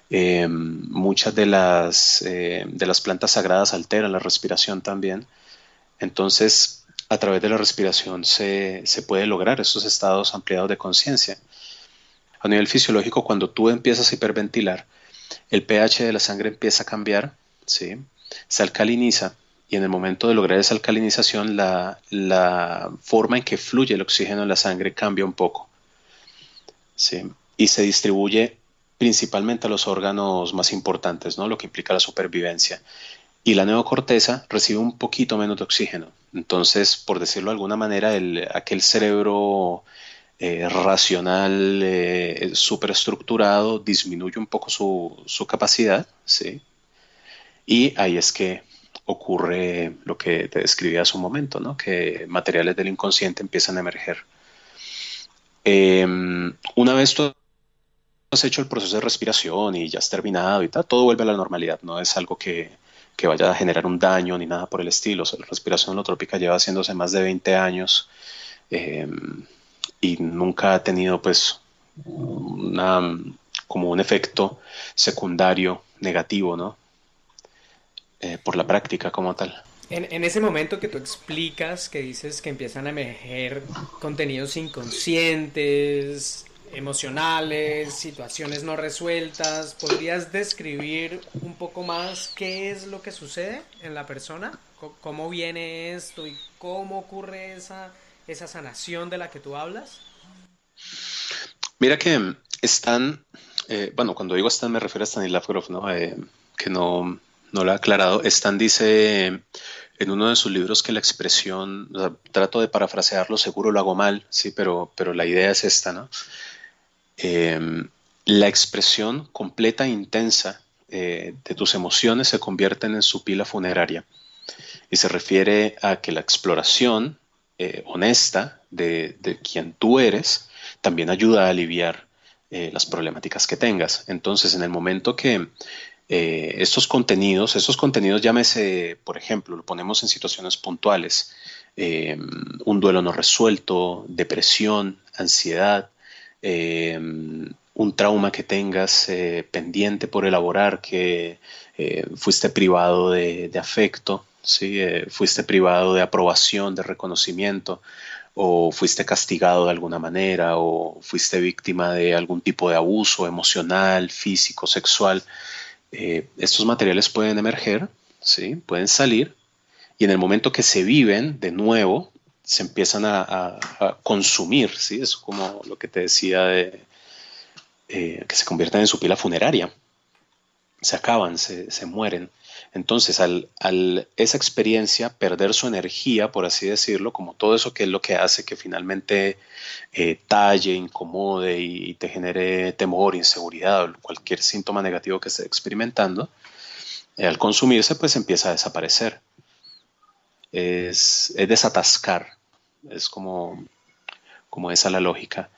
Muchas de las plantas sagradas alteran la respiración también. Entonces, a través de la respiración se puede lograr esos estados ampliados de conciencia. A nivel fisiológico, cuando tú empiezas a hiperventilar, el pH de la sangre empieza a cambiar, ¿sí? Se alcaliniza y en el momento de lograr esa alcalinización, la forma en que fluye el oxígeno en la sangre cambia un poco, ¿sí? Y se distribuye principalmente a los órganos más importantes, ¿no? Lo que implica la supervivencia. Y la neocorteza recibe un poquito menos de oxígeno. Entonces, por decirlo de alguna manera, aquel cerebro racional, superestructurado, disminuye un poco su capacidad, ¿sí? Y ahí es que ocurre lo que te describí hace un momento, ¿no? Que materiales del inconsciente empiezan a emerger. Una vez tú has hecho el proceso de respiración y ya has terminado y tal, todo vuelve a la normalidad, no es algo que vaya a generar un daño ni nada por el estilo. O sea, la respiración holotrópica lleva haciéndose más de 20 años eh, y nunca ha tenido pues una, como un efecto secundario negativo, ¿no? Por la práctica como tal. En ese momento que tú explicas, que dices que empiezan a emerger contenidos inconscientes, emocionales, situaciones no resueltas, ¿podrías describir un poco más qué es lo que sucede en la persona? ¿Cómo viene esto y cómo ocurre esa sanación de la que tú hablas? Mira que están, bueno, cuando digo están me refiero a Stanislav Grof, ¿no? Que no lo ha aclarado. Stan dice en uno de sus libros que la expresión, o sea, trato de parafrasearlo, seguro lo hago mal, sí, pero la idea es esta, ¿no? Eh, la expresión completa e intensa de tus emociones se convierten en su pila funeraria y se refiere a que la exploración honesta de quien tú eres también ayuda a aliviar las problemáticas que tengas. Entonces, en el momento que estos contenidos, llámese, por ejemplo, lo ponemos en situaciones puntuales, eh, un duelo no resuelto, depresión, ansiedad, eh, un trauma que tengas pendiente por elaborar, que fuiste privado de afecto, ¿sí? Fuiste privado de aprobación, de reconocimiento, o fuiste castigado de alguna manera, o fuiste víctima de algún tipo de abuso emocional, físico, sexual. Estos materiales pueden emerger, ¿sí? Pueden salir, y en el momento que se viven de nuevo, se empiezan a consumir, ¿sí? Es como lo que te decía de que se convierten en su pila funeraria, se acaban, se mueren. Entonces, al esa experiencia perder su energía, por así decirlo, como todo eso que es lo que hace que finalmente talle, incomode y te genere temor, inseguridad, cualquier síntoma negativo que esté experimentando, al consumirse, pues empieza a desaparecer. Es desatascar, es como esa la lógica.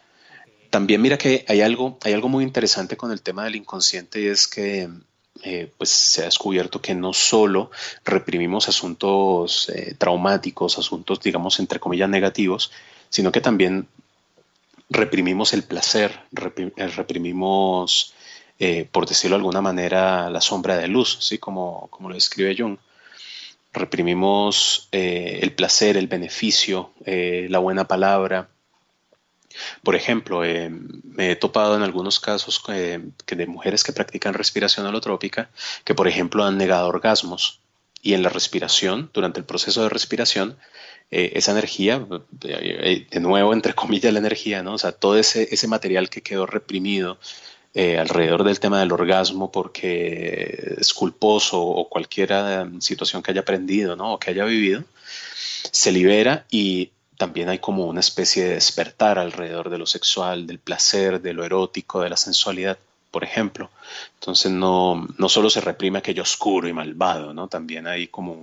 También mira que hay algo muy interesante con el tema del inconsciente y es que pues se ha descubierto que no solo reprimimos asuntos traumáticos, asuntos digamos entre comillas negativos, sino que también reprimimos el placer, reprimimos, por decirlo de alguna manera, la sombra de luz, ¿sí? Como lo describe Jung. Reprimimos el placer, el beneficio, la buena palabra, por ejemplo, me he topado en algunos casos que de mujeres que practican respiración holotrópica que, por ejemplo, han negado orgasmos y en la respiración, durante el proceso de respiración, esa energía, de nuevo, entre comillas, la energía, ¿no? O sea, todo ese material que quedó reprimido alrededor del tema del orgasmo porque es culposo o cualquier situación que haya aprendido, ¿no? O que haya vivido, se libera y también hay como una especie de despertar alrededor de lo sexual, del placer, de lo erótico, de la sensualidad, por ejemplo. Entonces no solo se reprime aquello oscuro y malvado, ¿no? También hay como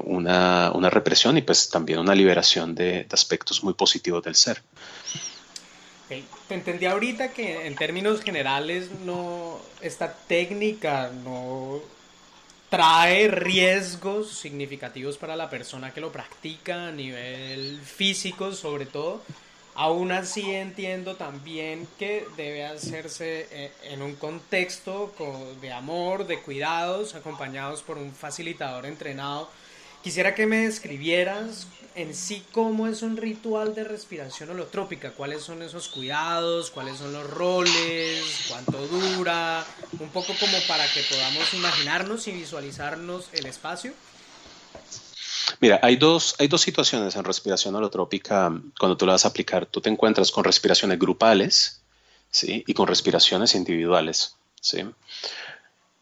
una represión y pues también una liberación de aspectos muy positivos del ser. Ok, te entendí ahorita que en términos generales no, esta técnica no trae riesgos significativos para la persona que lo practica a nivel físico sobre todo, Aún así entiendo también que debe hacerse en un contexto de amor, de cuidados, acompañados por un facilitador entrenado. Quisiera que me describieras en sí cómo es un ritual de respiración holotrópica, cuáles son esos cuidados, cuáles son los roles, cuánto dura, un poco como para que podamos imaginarnos y visualizarnos el espacio. Mira, hay dos situaciones en respiración holotrópica cuando tú la vas a aplicar. Tú te encuentras con respiraciones grupales, ¿sí? Y con respiraciones individuales, ¿sí?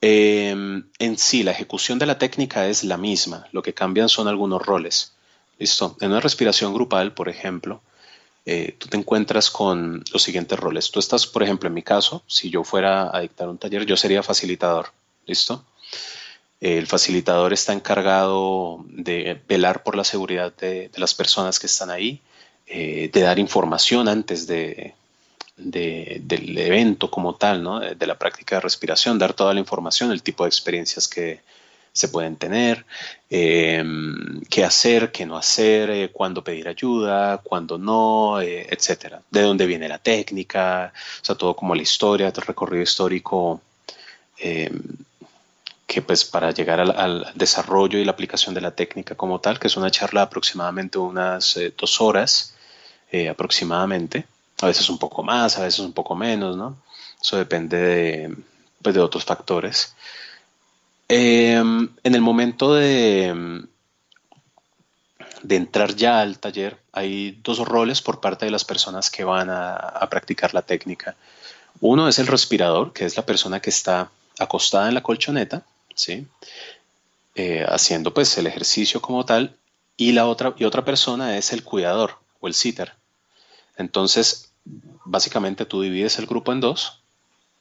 En sí, la ejecución de la técnica es la misma. Lo que cambian son algunos roles. ¿Listo? En una respiración grupal, por ejemplo, tú te encuentras con los siguientes roles. Tú estás, por ejemplo, en mi caso, si yo fuera a dictar un taller, yo sería facilitador. ¿Listo? El facilitador está encargado de velar por la seguridad de las personas que están ahí, de dar información antes del evento como tal, ¿no? De la práctica de respiración, dar toda la información, el tipo de experiencias que se pueden tener, qué hacer, qué no hacer, cuándo pedir ayuda, cuándo no, etcétera. De dónde viene la técnica, o sea, todo como la historia, el recorrido histórico eh, que pues para llegar al desarrollo y la aplicación de la técnica como tal, que es una charla de aproximadamente unas 2 horas aproximadamente, a veces un poco más, a veces un poco menos, ¿no? Eso depende pues de otros factores. En el momento de entrar ya al taller, hay dos roles por parte de las personas que van a practicar la técnica. Uno es el respirador, que es la persona que está acostada en la colchoneta, ¿sí? Haciendo pues el ejercicio como tal, y otra persona es el cuidador o el sitter. Entonces, básicamente tú divides el grupo en dos,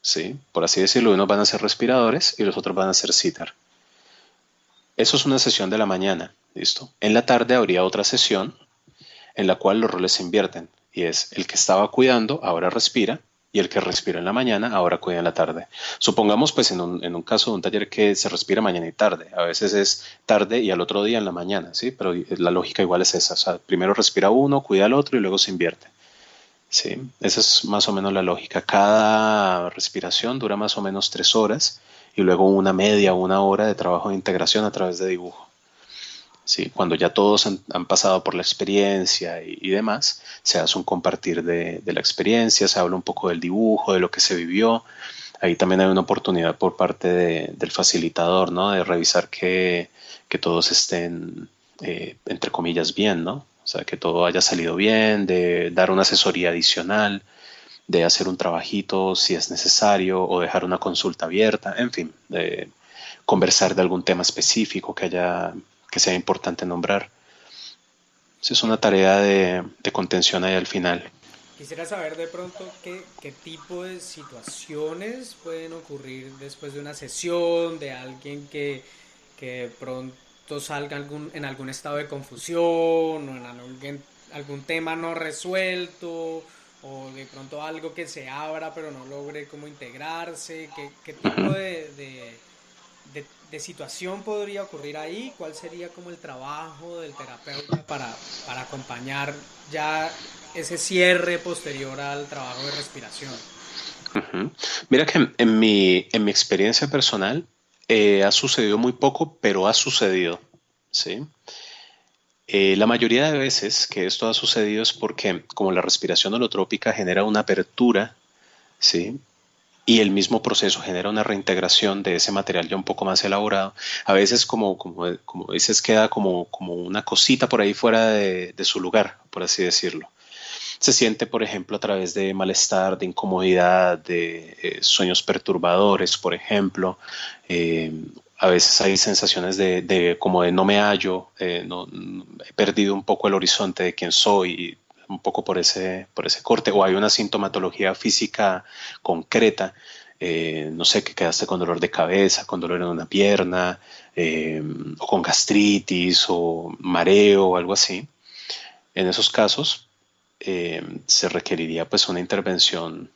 ¿sí? Por así decirlo, unos van a ser respiradores y los otros van a ser sitter. Eso es una sesión de la mañana, ¿listo? En la tarde habría otra sesión en la cual los roles se invierten y es el que estaba cuidando ahora respira y el que respira en la mañana ahora cuida en la tarde. Supongamos pues en un caso de un taller que se respira mañana y tarde, a veces es tarde y al otro día en la mañana, ¿sí? Pero la lógica igual es esa, o sea, primero respira uno, cuida al otro y luego se invierte. Sí, esa es más o menos la lógica. Cada respiración dura más o menos 3 horas y luego una media, 1 hora de trabajo de integración a través de dibujo. Sí, cuando ya todos han pasado por la experiencia y demás, se hace un compartir de la experiencia, se habla un poco del dibujo, de lo que se vivió. Ahí también hay una oportunidad por parte del facilitador, ¿no? De revisar que todos estén, entre comillas, bien, ¿no? O sea, que todo haya salido bien, de dar una asesoría adicional, de hacer un trabajito si es necesario o dejar una consulta abierta, en fin, de conversar de algún tema específico que sea importante nombrar. Esa es una tarea de contención ahí al final. Quisiera saber de pronto qué tipo de situaciones pueden ocurrir después de una sesión, de alguien que de pronto salga en algún estado de confusión o en algún tema no resuelto o de pronto algo que se abra pero no logre cómo integrarse, qué tipo Ujú. de situación podría ocurrir ahí, cuál sería como el trabajo del terapeuta para acompañar ya ese cierre posterior al trabajo de respiración. Ujú. Mira que en mi experiencia personal ha sucedido muy poco, pero ha sucedido, ¿sí? La mayoría de veces que esto ha sucedido es porque como la respiración holotrópica genera una apertura, ¿sí? Y el mismo proceso genera una reintegración de ese material ya un poco más elaborado. A veces, como dices, queda como una cosita por ahí fuera de su lugar, por así decirlo. Se siente, por ejemplo, a través de malestar, de incomodidad, de sueños perturbadores, por ejemplo. Eh, a veces hay sensaciones como de no me hallo, he perdido un poco el horizonte de quién soy, un poco por ese corte, o hay una sintomatología física concreta, no sé, que quedaste con dolor de cabeza, con dolor en una pierna, o con gastritis, o mareo, o algo así. En esos casos, se requeriría pues una intervención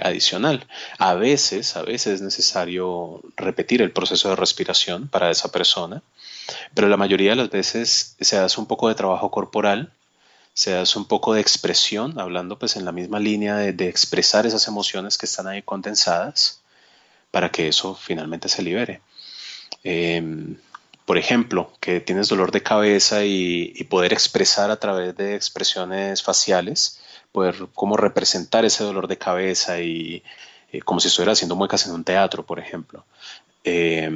adicional. A veces es necesario repetir el proceso de respiración para esa persona, pero la mayoría de las veces se hace un poco de trabajo corporal, se hace un poco de expresión, hablando pues en la misma línea de expresar esas emociones que están ahí condensadas para que eso finalmente se libere. Eh, por ejemplo, que tienes dolor de cabeza y poder expresar a través de expresiones faciales, poder como representar ese dolor de cabeza y como si estuviera haciendo muecas en un teatro, por ejemplo. Eh,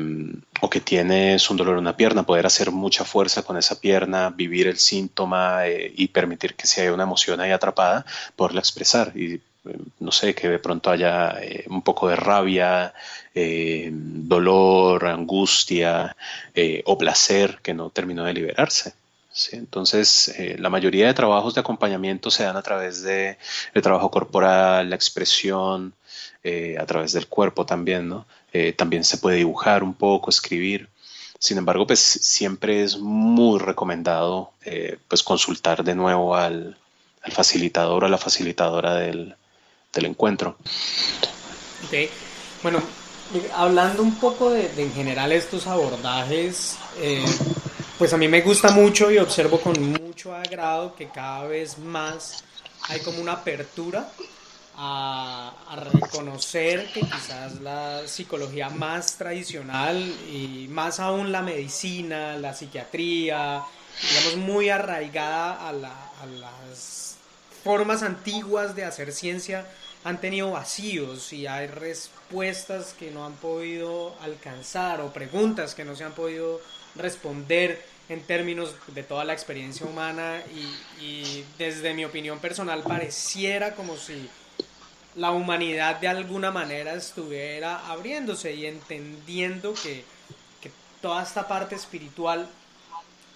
o que tienes un dolor en una pierna, poder hacer mucha fuerza con esa pierna, vivir el síntoma y permitir que si hay una emoción ahí atrapada, poderla expresar y no sé, que de pronto haya un poco de rabia, dolor, angustia o placer que no terminó de liberarse. ¿Sí? Entonces, la mayoría de trabajos de acompañamiento se dan a través de el trabajo corporal, la expresión, a través del cuerpo también, ¿no? También se puede dibujar un poco, escribir. Sin embargo, pues siempre es muy recomendado pues consultar de nuevo al facilitador o a la facilitadora del encuentro. Ok, bueno, hablando un poco de en general estos abordajes, pues a mí me gusta mucho y observo con mucho agrado que cada vez más hay como una apertura a reconocer que quizás la psicología más tradicional y más aún la medicina, la psiquiatría, digamos muy arraigada a las formas antiguas de hacer ciencia, han tenido vacíos y hay respuestas que no han podido alcanzar o preguntas que no se han podido responder en términos de toda la experiencia humana y desde mi opinión personal pareciera como si la humanidad de alguna manera estuviera abriéndose y entendiendo que toda esta parte espiritual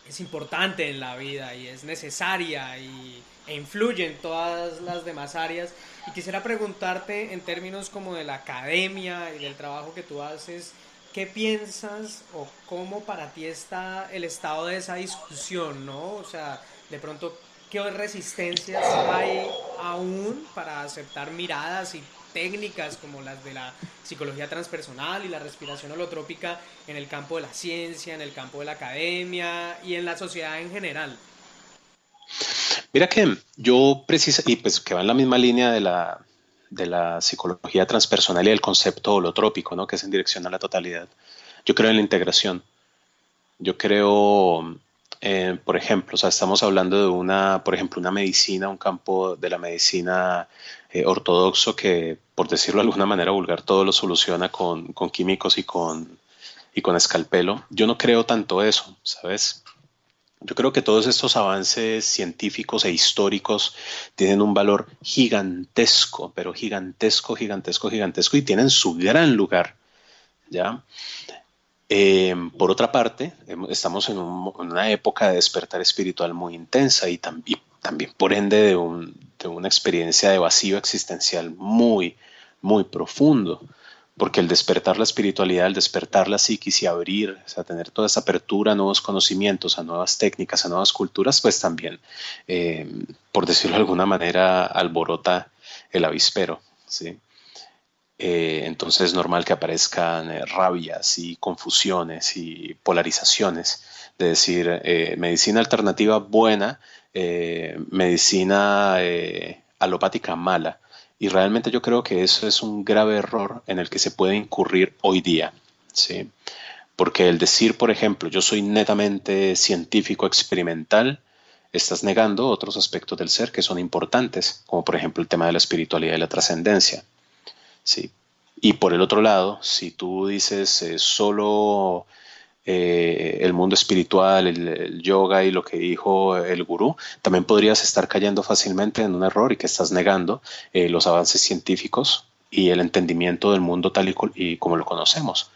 es importante en la vida y es necesaria e influye en todas las demás áreas. Y quisiera preguntarte en términos como de la academia y del trabajo que tú haces, ¿qué piensas o cómo para ti está el estado de esa discusión, ¿no? O sea, de pronto, ¿qué resistencias hay aún para aceptar miradas y técnicas como las de la psicología transpersonal y la respiración holotrópica en el campo de la ciencia, en el campo de la academia y en la sociedad en general? Mira que yo precisa, y pues que va en la misma línea de la psicología transpersonal y el concepto holotrópico, ¿no? Que es en dirección a la totalidad. Yo creo en la integración. Yo creo, por ejemplo, o sea, estamos hablando de una, por ejemplo, una medicina, un campo de la medicina ortodoxo que, por decirlo de alguna manera vulgar, todo lo soluciona con químicos y con escalpelo. Yo no creo tanto eso, ¿sabes? Yo creo que todos estos avances científicos e históricos tienen un valor gigantesco, pero gigantesco, gigantesco, gigantesco, y tienen su gran lugar, ¿ya? Por otra parte, estamos en una época de despertar espiritual muy intensa y también por ende de una experiencia de vacío existencial muy, muy profundo, porque el despertar la espiritualidad, el despertar la psiquis y abrir, o sea, tener toda esa apertura a nuevos conocimientos, a nuevas técnicas, a nuevas culturas, pues también, eh, por decirlo de alguna manera, alborota el avispero, ¿sí? Entonces es normal que aparezcan rabias y confusiones y polarizaciones de decir medicina alternativa buena, medicina alopática mala. Y realmente yo creo que eso es un grave error en el que se puede incurrir hoy día, ¿sí? Porque el decir, por ejemplo, yo soy netamente científico experimental, estás negando otros aspectos del ser que son importantes, como por ejemplo el tema de la espiritualidad y la trascendencia. Sí. Y por el otro lado, si tú dices solo el mundo espiritual, el yoga y lo que dijo el gurú, también podrías estar cayendo fácilmente en un error y que estás negando los avances científicos y el entendimiento del mundo tal y como lo conocemos.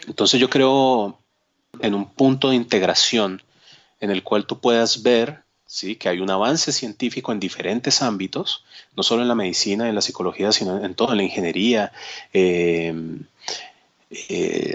Entonces yo creo en un punto de integración en el cual tú puedas ver, ¿sí?, que hay un avance científico en diferentes ámbitos, no solo en la medicina y en la psicología, sino en toda la ingeniería, eh,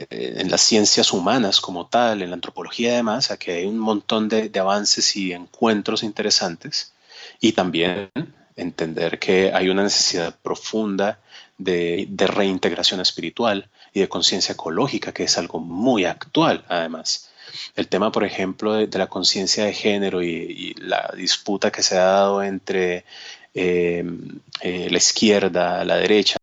en las ciencias humanas como tal, en la antropología y demás, a que hay un montón de avances y encuentros interesantes, y también entender que hay una necesidad profunda reintegración espiritual y de conciencia ecológica, que es algo muy actual además. El tema, por ejemplo, de la conciencia de género y la disputa que se ha dado entre la izquierda, la derecha,